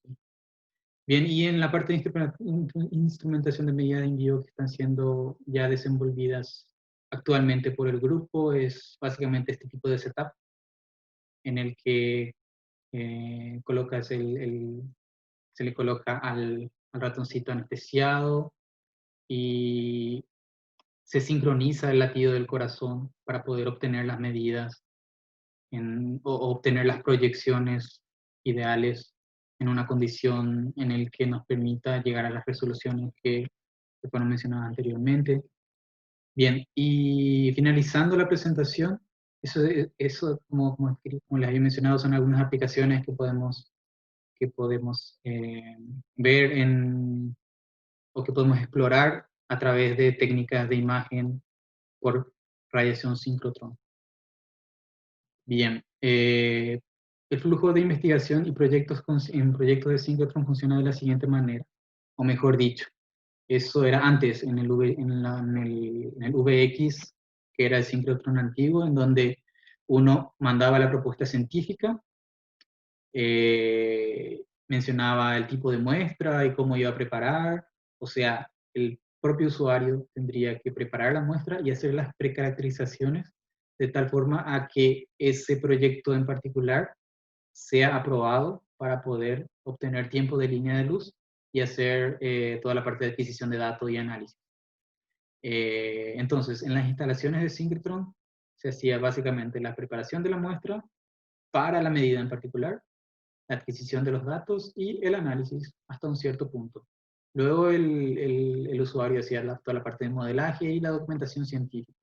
Bien, y en la parte de instrumentación de medida de envío que están siendo ya desenvolvidas actualmente por el grupo, es básicamente este tipo de setup, en el que colocas se le coloca al ratoncito anestesiado y se sincroniza el latido del corazón para poder obtener las medidas o obtener las proyecciones ideales en una condición en el que nos permita llegar a las resoluciones que fueron mencionadas anteriormente. Bien, y finalizando la presentación, eso como les había mencionado, son algunas aplicaciones que podemos ver o que podemos explorar a través de técnicas de imagen por radiación síncrotrón. Bien, el flujo de investigación y en proyectos de síncrotrón funciona de la siguiente manera, o mejor dicho, eso era antes en el VX, que era el síncrotrón antiguo, en donde uno mandaba la propuesta científica, mencionaba el tipo de muestra y cómo iba a preparar, o sea, el propio usuario tendría que preparar la muestra y hacer las precaracterizaciones de tal forma a que ese proyecto en particular sea aprobado para poder obtener tiempo de línea de luz y hacer toda la parte de adquisición de datos y análisis. Entonces, en las instalaciones de síncrotron se hacía básicamente la preparación de la muestra para la medida en particular, la adquisición de los datos y el análisis hasta un cierto punto. Luego el usuario hacía toda la parte de modelaje y la documentación científica.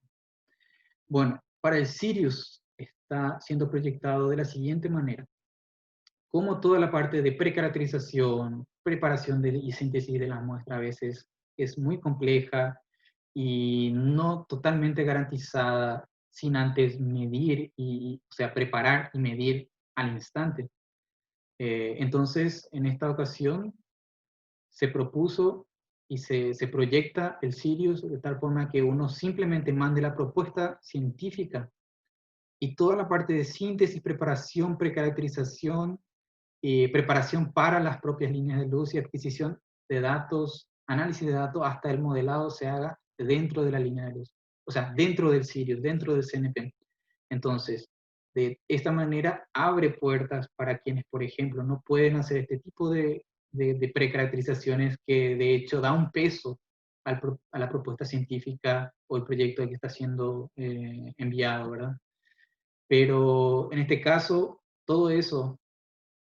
Bueno, para el Sirius está siendo proyectado de la siguiente manera. Como toda la parte de precaracterización, preparación y síntesis de la muestra a veces es muy compleja y no totalmente garantizada sin antes medir, o sea, preparar y medir al instante. Entonces, en esta ocasión, se propuso y se proyecta el Sirius de tal forma que uno simplemente mande la propuesta científica y toda la parte de síntesis, preparación, precaracterización, preparación para las propias líneas de luz y adquisición de datos, análisis de datos, hasta el modelado se haga dentro de la línea de luz. O sea, dentro del Sirius, dentro del CNP. Entonces, de esta manera abre puertas para quienes, por ejemplo, no pueden hacer este tipo de precaracterizaciones que de hecho da un peso a la propuesta científica o el proyecto que está siendo enviado, ¿verdad? Pero en este caso, todo eso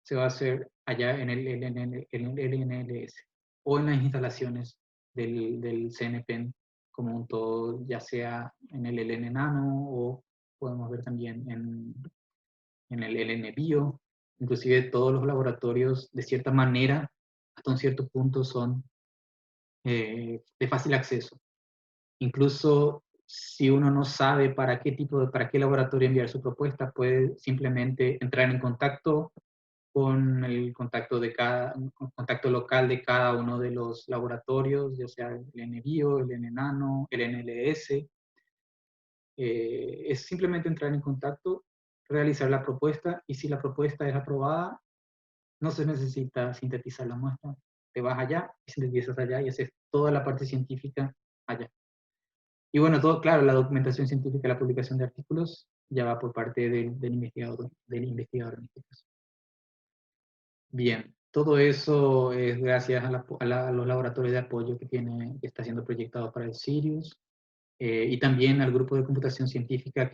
se va a hacer allá en el LNLS o en las instalaciones del CNPEN como un todo, ya sea en el LN Nano o podemos ver también en el LN Bio. Inclusive todos los laboratorios, de cierta manera, hasta un cierto punto son de fácil acceso. Incluso si uno no sabe para qué laboratorio enviar su propuesta, puede simplemente entrar en contacto con el contacto local de cada uno de los laboratorios, ya sea el NBio, el NNano, el NLS. Es simplemente entrar en contacto, realizar la propuesta, y si la propuesta es aprobada, no se necesita sintetizar la muestra. Te vas allá y sintetizas allá y haces toda la parte científica allá. Y bueno, todo, claro, la documentación científica, la publicación de artículos, ya va por parte del investigador, en este caso. Bien, todo eso es gracias a los laboratorios de apoyo que está siendo proyectado para el Sirius, y también al grupo de computación científica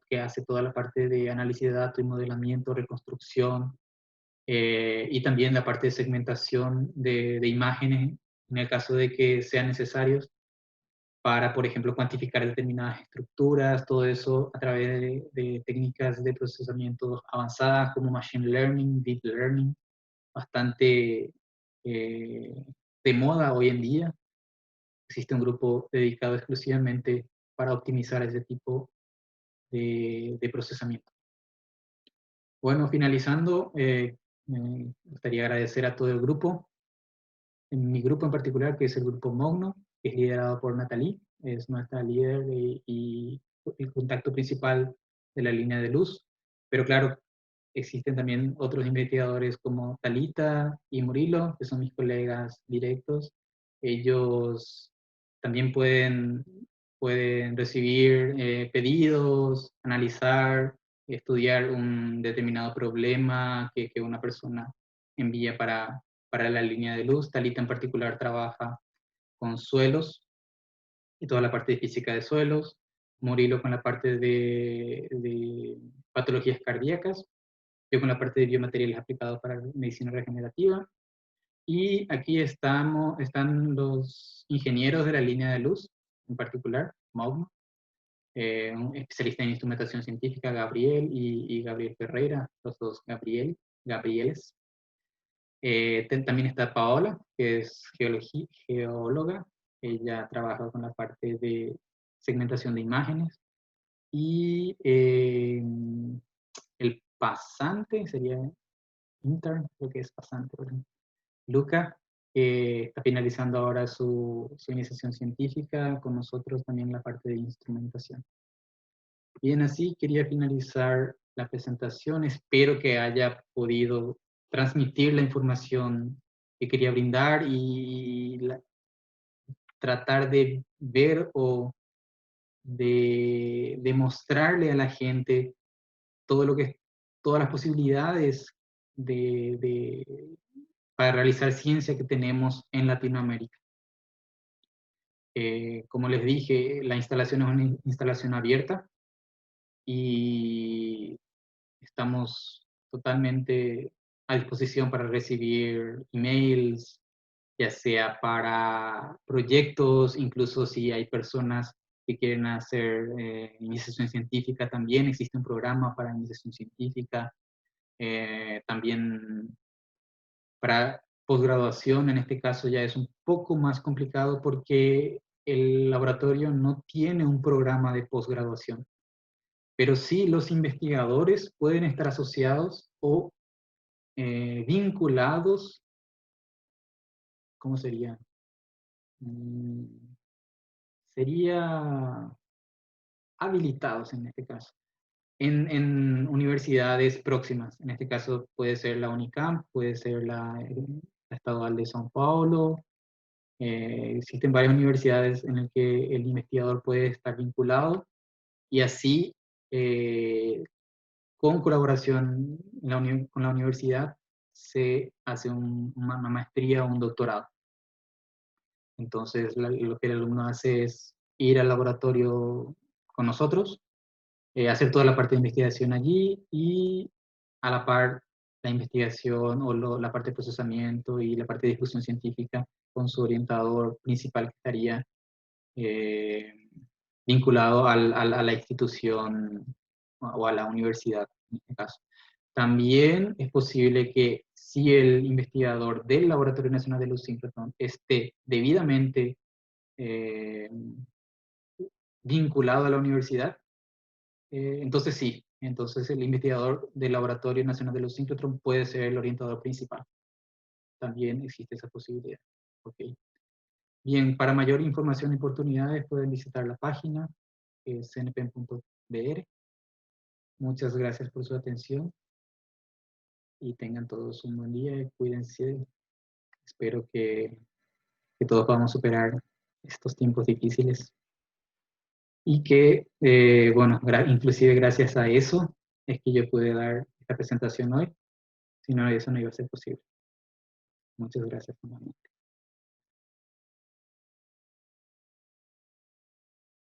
que hace toda la parte de análisis de datos y modelamiento, reconstrucción, y también la parte de segmentación de imágenes en el caso de que sean necesarios para, por ejemplo, cuantificar determinadas estructuras, todo eso a través de técnicas de procesamiento avanzadas como Machine Learning, Deep Learning, bastante de moda hoy en día. Existe un grupo dedicado exclusivamente para optimizar ese tipo de procesamiento. Bueno, finalizando, me gustaría agradecer a todo el grupo, en mi grupo en particular, que es el grupo Mogno, que es liderado por Nathalie, es nuestra líder y el contacto principal de la línea de luz. Pero claro, existen también otros investigadores como Talita y Murilo, que son mis colegas directos. Ellos también pueden recibir pedidos, analizar, estudiar un determinado problema que una persona envía para la línea de luz. Talita en particular trabaja con suelos y toda la parte de física de suelos. Murilo con la parte de patologías cardíacas. Yo con la parte de biomateriales aplicados para medicina regenerativa. Y aquí están los ingenieros de la línea de luz, en particular, Mauro, un especialista en instrumentación científica, Gabriel y Gabriel Ferreira, los dos Gabrieles. También está Paola, que es geóloga. Ella trabaja con la parte de segmentación de imágenes. Y el pasante sería intern, creo que es pasante. Luca, que está finalizando ahora su iniciación científica, con nosotros también en la parte de instrumentación. Bien, así quería finalizar la presentación. Espero que haya podido transmitir la información que quería brindar y tratar de ver o de demostrarle a la gente todo lo que, todas las posibilidades para realizar ciencia que tenemos en Latinoamérica. Como les dije, la instalación es una instalación abierta y estamos totalmente a disposición para recibir emails, ya sea para proyectos, incluso si hay personas que quieren hacer iniciación científica, también existe un programa para iniciación científica. También para posgraduación, en este caso ya es un poco más complicado porque el laboratorio no tiene un programa de posgraduación, pero sí los investigadores pueden estar asociados o vinculados, ¿cómo sería? Mm, Sería habilitados en este caso, en universidades próximas. En este caso puede ser la UNICAMP, puede ser la Estadual de São Paulo. Existen varias universidades en las que el investigador puede estar vinculado y así, con colaboración con la universidad, se hace una maestría o un doctorado. Entonces, lo que el alumno hace es ir al laboratorio con nosotros, hacer toda la parte de investigación allí y a la par la investigación o la parte de procesamiento y la parte de discusión científica con su orientador principal que estaría eh, vinculado a la institución o a la universidad en este caso. También es posible que si el investigador del Laboratorio Nacional de Luz Sínchrotron esté debidamente eh, vinculado a la universidad, entonces sí, entonces el investigador del Laboratorio Nacional de Luz Sínchrotron puede ser el orientador principal. También existe esa posibilidad. Okay. Bien, para mayor información y oportunidades pueden visitar la página cnpen.br. Muchas gracias por su atención y tengan todos un buen día y cuídense. Espero que todos podamos superar estos tiempos difíciles y que, bueno, inclusive gracias a eso es que yo pude dar esta presentación hoy. Si no, eso no iba a ser posible. Muchas gracias nuevamente.